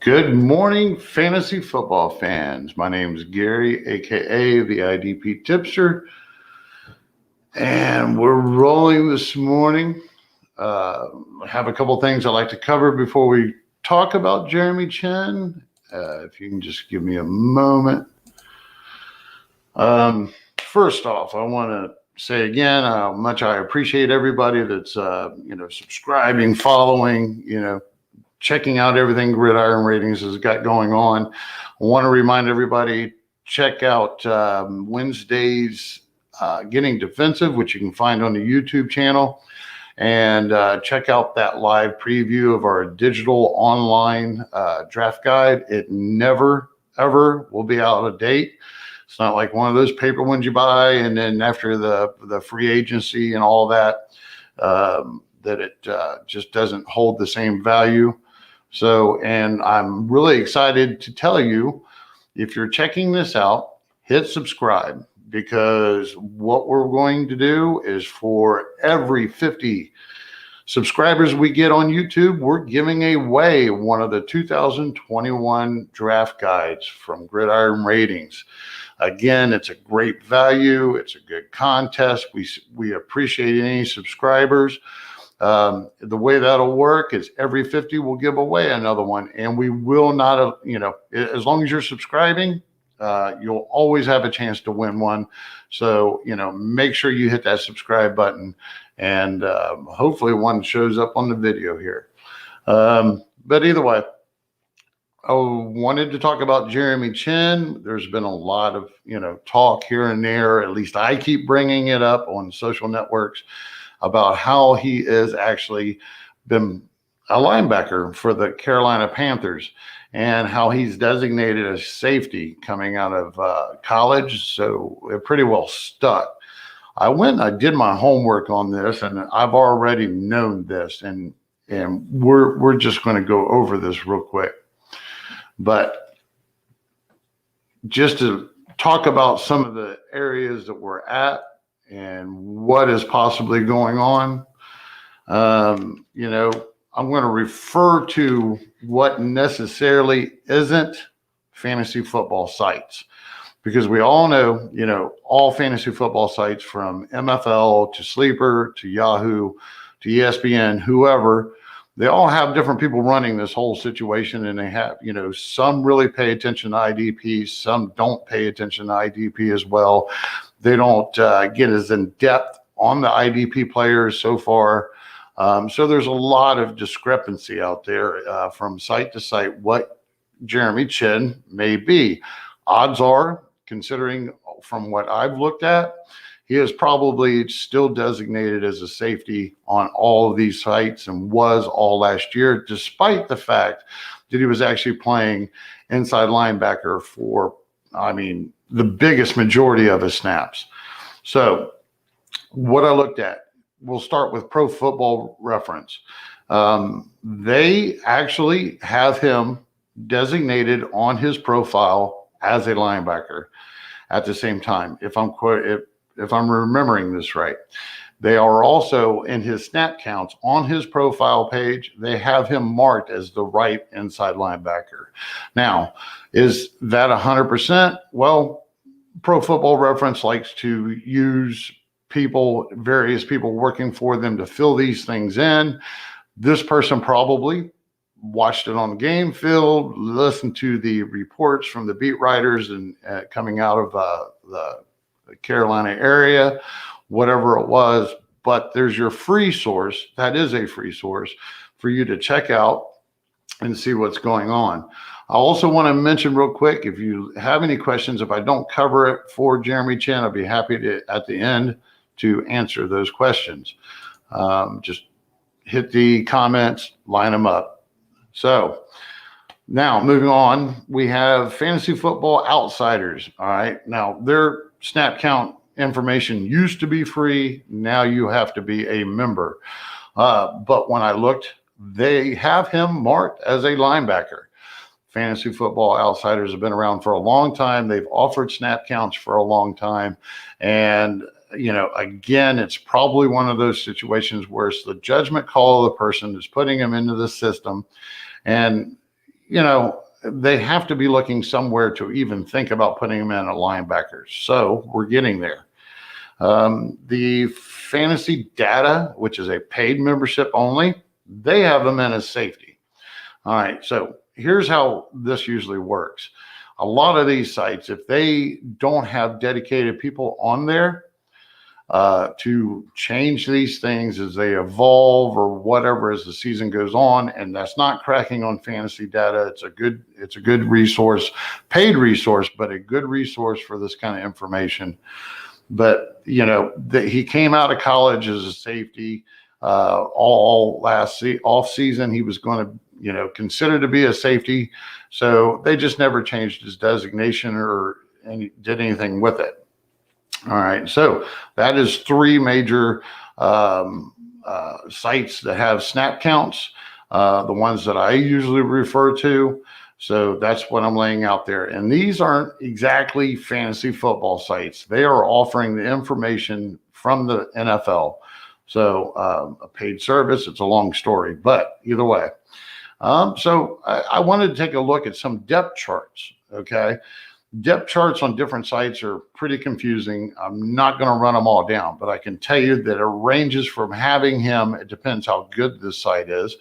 Good morning, fantasy football fans. My name is Gary, a.k.a. the IDP Tipster, and we're rolling this morning. I have a couple things I'd like to cover before we talk about Jeremy Chinn. If you can just give me a moment. First off, I want to say again how much I appreciate everybody that's subscribing, following, checking out everything Gridiron Ratings has got going on. I want to remind everybody, check out Wednesday's Getting Defensive, which you can find on the YouTube channel, and check out that live preview of our digital online draft guide. It never, ever will be out of date. It's not like one of those paper ones you buy, and then after the free agency and all that, that it just doesn't hold the same value. So, and I'm really excited to tell you, if you're checking this out, hit subscribe, because what we're going to do is for every 50 subscribers we get on YouTube, we're giving away one of the 2021 draft guides from Gridiron Ratings. Again, it's a great value. It's a good contest. We appreciate any subscribers. The way that'll work is every 50 we'll give away another one, and we will not, as long as you're subscribing, you'll always have a chance to win one. So, make sure you hit that subscribe button, and hopefully one shows up on the video here. But either way, I wanted to talk about Jeremy Chinn. There's been a lot of, talk here and there. At least I keep bringing it up on social networks about how he is actually been a linebacker for the Carolina Panthers and how he's designated as safety coming out of college. So it pretty well stuck. I went and I did my homework on this, and I've already known this, and we're just going to go over this real quick. But just to talk about some of the areas that we're at and what is possibly going on, I'm going to refer to what necessarily isn't fantasy football sites, because we all know, all fantasy football sites from MFL to Sleeper to Yahoo to ESPN, whoever, they all have different people running this whole situation, and they have, some really pay attention to IDP, some don't pay attention to IDP as well. They don't get as in depth on the IDP players so far. So there's a lot of discrepancy out there from site to site what Jeremy Chinn may be. Odds are, considering from what I've looked at, he is probably still designated as a safety on all of these sites and was all last year, despite the fact that he was actually playing inside linebacker for, the biggest majority of his snaps. So what I looked at, we'll start with Pro Football Reference. They actually have him designated on his profile as a linebacker at the same time, if I'm remembering this right. They are also, in his snap counts on his profile page, they have him marked as the right inside linebacker. Now, is that 100%? Well, Pro Football Reference likes to use various people working for them to fill these things in. This person probably watched it on the game field, listened to the reports from the beat writers and coming out of the Carolina area, whatever it was. But there's your free source. That is a free source for you to check out and see what's going on. I also want to mention real quick, if you have any questions, if I don't cover it for Jeremy Chinn, I'll be happy to, at the end, to answer those questions. Just hit the comments, line them up. So now moving on, we have Fantasy Football Outsiders. All right. Now their snap count information used to be free. Now you have to be a member. But when I looked, they have him marked as a linebacker. Fantasy Football Outsiders have been around for a long time. They've offered snap counts for a long time. And, again, it's probably one of those situations where it's the judgment call of the person who's putting him into the system. And, they have to be looking somewhere to even think about putting him in a linebacker. So we're getting there. The fantasy data, which is a paid membership only, they have them in as safety. All right. So here's how this usually works. A lot of these sites, if they don't have dedicated people on there to change these things as they evolve or whatever as the season goes on, and that's not cracking on fantasy data. It's a good resource, paid resource, but a good resource for this kind of information. But he came out of college as a safety. All last off season, he was going to considered to be a safety. So they just never changed his designation or did anything with it. All right. So that is three major sites that have snap counts, the ones that I usually refer to. So that's what I'm laying out there. And these aren't exactly fantasy football sites. They are offering the information from the NFL. So a paid service, it's a long story, but either way. So I wanted to take a look at some depth charts, okay? Depth charts on different sites are pretty confusing. I'm not going to run them all down, but I can tell you that it ranges from having him, it depends how good this site is.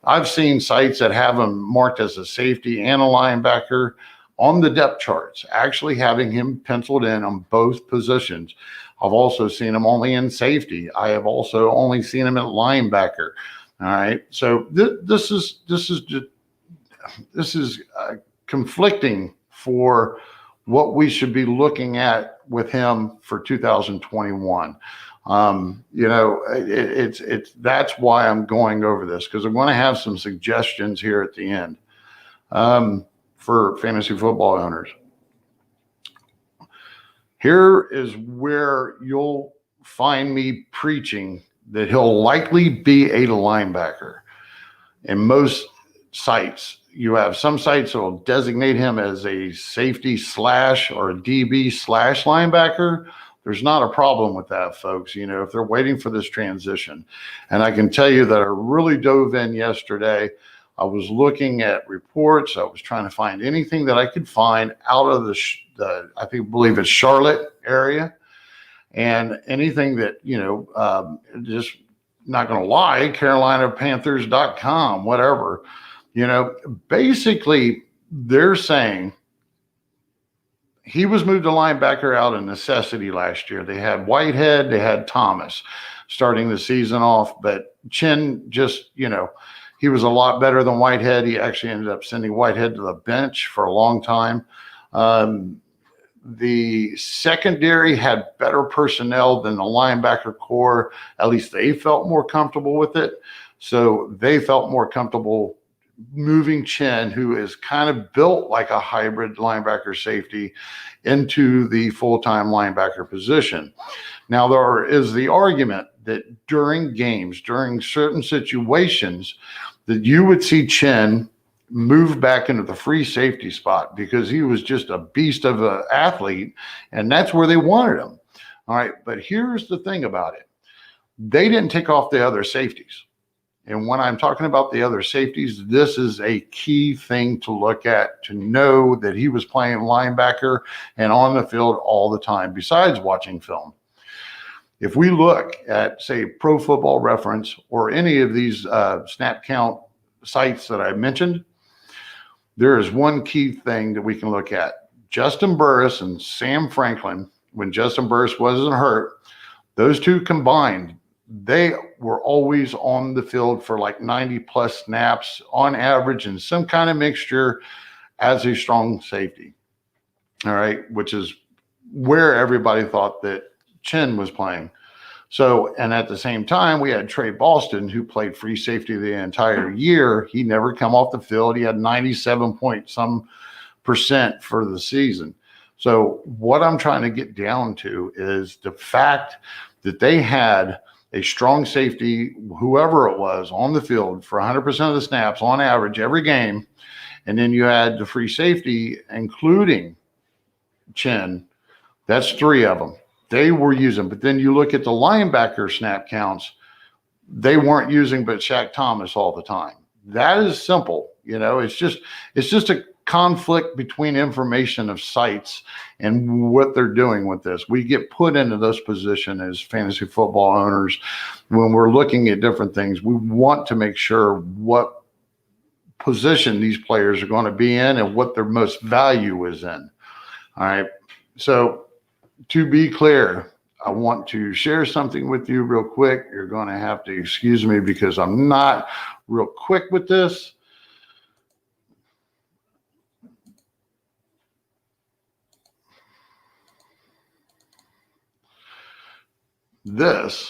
I've seen sites that have him marked as a safety and a linebacker on the depth charts, actually having him penciled in on both positions. I've also seen him only in safety. I have also only seen him at linebacker. All right. So this is conflicting for what we should be looking at with him for 2021. That's why I'm going over this, because I'm going to have some suggestions here at the end for fantasy football owners. Here is where you'll find me preaching that he'll likely be a linebacker. In most sites, you have some sites that will designate him as a safety slash or a DB slash linebacker. There's not a problem with that, folks, if they're waiting for this transition. And I can tell you that I really dove in yesterday. I was looking at reports. I was trying to find anything that I could find out of I believe it's Charlotte area, and anything that, just not going to lie, CarolinaPanthers.com, whatever, basically they're saying he was moved to linebacker out of necessity last year. They had Whitehead, they had Thomas starting the season off, but Chinn just, he was a lot better than Whitehead. He actually ended up sending Whitehead to the bench for a long time. The secondary had better personnel than the linebacker core. At least they felt more comfortable with it. So they felt more comfortable moving Chinn, who is kind of built like a hybrid linebacker safety, into the full-time linebacker position. Now, there is the argument that during games, during certain situations, that you would see Chinn move back into the free safety spot because he was just a beast of an athlete, and that's where they wanted him. All right, but here's the thing about it. They didn't take off the other safeties. And when I'm talking about the other safeties, this is a key thing to look at, to know that he was playing linebacker and on the field all the time, besides watching film. If we look at, say, Pro Football Reference or any of these snap count sites that I mentioned, there is one key thing that we can look at. Justin Burris and Sam Franklin, when Justin Burris wasn't hurt, those two combined, they were always on the field for like 90 plus snaps on average in some kind of mixture as a strong safety. All right, which is where everybody thought that Chinn was playing. So, and at the same time, we had Trey Boston, who played free safety the entire year. He never come off the field. He had 97% for the season. So what I'm trying to get down to is the fact that they had a strong safety, whoever it was, on the field for 100% of the snaps on average every game. And then you had the free safety, including Chinn. That's three of them. They were using, but then you look at the linebacker snap counts, they weren't using but Shaq Thomas all the time. That is simple. It's just a conflict between information of sites and what they're doing with this. We get put into this position as fantasy football owners when we're looking at different things. We want to make sure what position these players are going to be in and what their most value is in. All right. So to be clear, I want to share something with you real quick. You're going to have to excuse me because I'm not real quick with this. This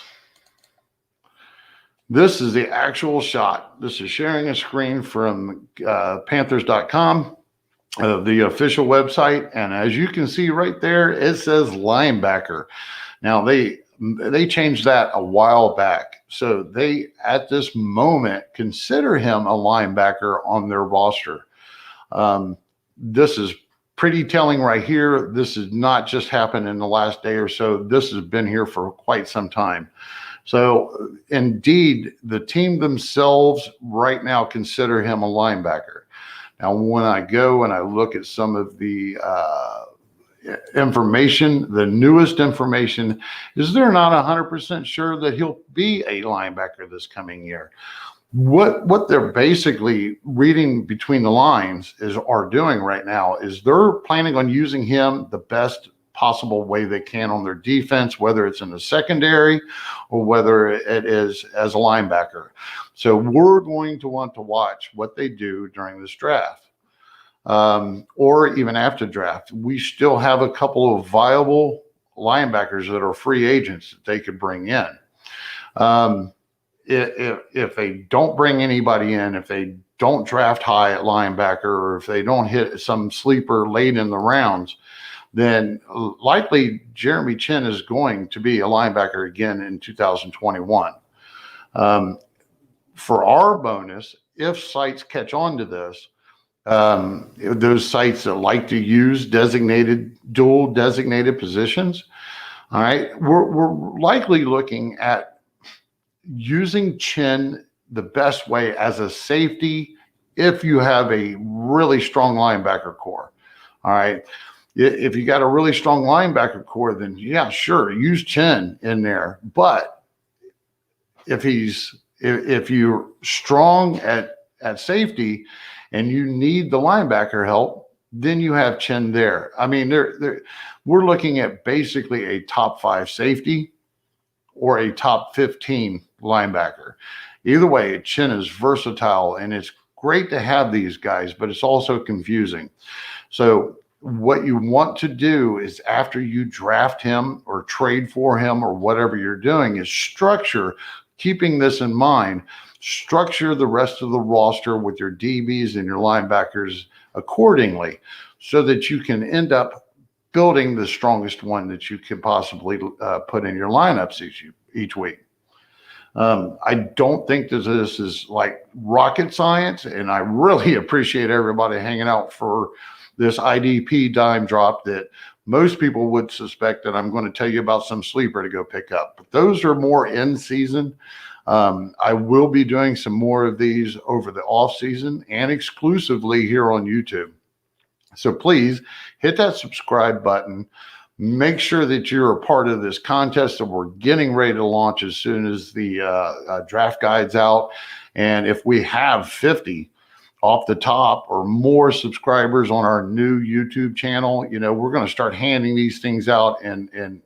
is the actual shot. This is sharing a screen from Panthers.com, the official website. And as you can see right there, it says linebacker. Now, they changed that a while back. So they, at this moment, consider him a linebacker on their roster. This is pretty telling right here. This has not just happened in the last day or so. This has been here for quite some time. So indeed, the team themselves right now consider him a linebacker. Now, when I go and I look at some of the information, the newest information is they're not 100% sure that he'll be a linebacker this coming year. What they're basically reading between the lines are doing right now is they're planning on using him the best possible way they can on their defense, whether it's in the secondary or whether it is as a linebacker. So we're going to want to watch what they do during this draft. Or even after draft. We still have a couple of viable linebackers that are free agents that they could bring in. If they don't bring anybody in, if they don't draft high at linebacker, or if they don't hit some sleeper late in the rounds, then likely Jeremy Chinn is going to be a linebacker again in 2021. For our bonus, if sites catch on to this, those sites that like to use dual designated positions, all right, we're likely looking at using Chinn the best way as a safety if you have a really strong linebacker core. All right. If you got a really strong linebacker core, then yeah, sure, use Chinn in there. But if you're strong at safety and you need the linebacker help, then you have Chinn there. I mean, we're looking at basically a top 5 safety or a top 15 linebacker. Either way, Chinn is versatile, and it's great to have these guys, but it's also confusing. So what you want to do is after you draft him or trade for him or whatever you're doing is structure, keeping this in mind, structure the rest of the roster with your DBs and your linebackers accordingly so that you can end up building the strongest one that you can possibly put in your lineups each week. I don't think that this is like rocket science, and I really appreciate everybody hanging out for this IDP dime drop that most people would suspect that I'm going to tell you about some sleeper to go pick up. But those are more in season. I will be doing some more of these over the off season and exclusively here on YouTube. So please hit that subscribe button. Make sure that you're a part of this contest that we're getting ready to launch as soon as the draft guide's out. And if we have 50 off the top or more subscribers on our new YouTube channel, we're going to start handing these things out and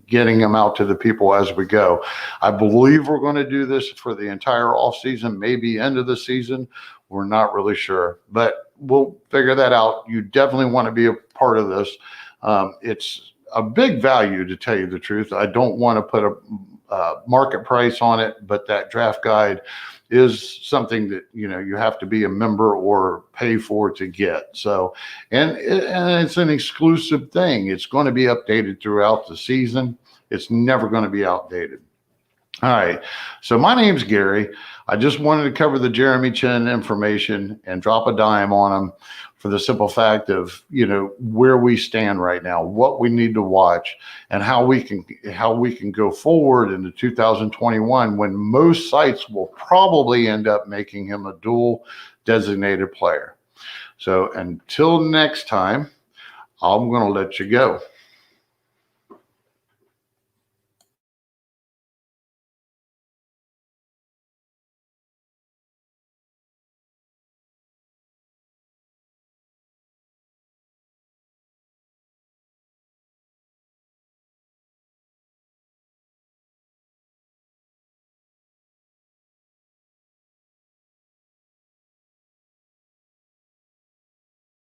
getting them out to the people as we go. I believe we're going to do this for the entire off season, maybe end of the season. We're not really sure, but we'll figure that out. You definitely want to be a part of this. It's a big value, to tell you the truth. I don't want to put a market price on it, but that draft guide is something that you have to be a member or pay for to get. So, and it's an exclusive thing. It's going to be updated throughout the season. It's never going to be outdated. All right. So my name's Gary. I just wanted to cover the Jeremy Chinn information and drop a dime on him for the simple fact of, where we stand right now, what we need to watch, and how we can go forward into 2021 when most sites will probably end up making him a dual designated player. So until next time, I'm going to let you go.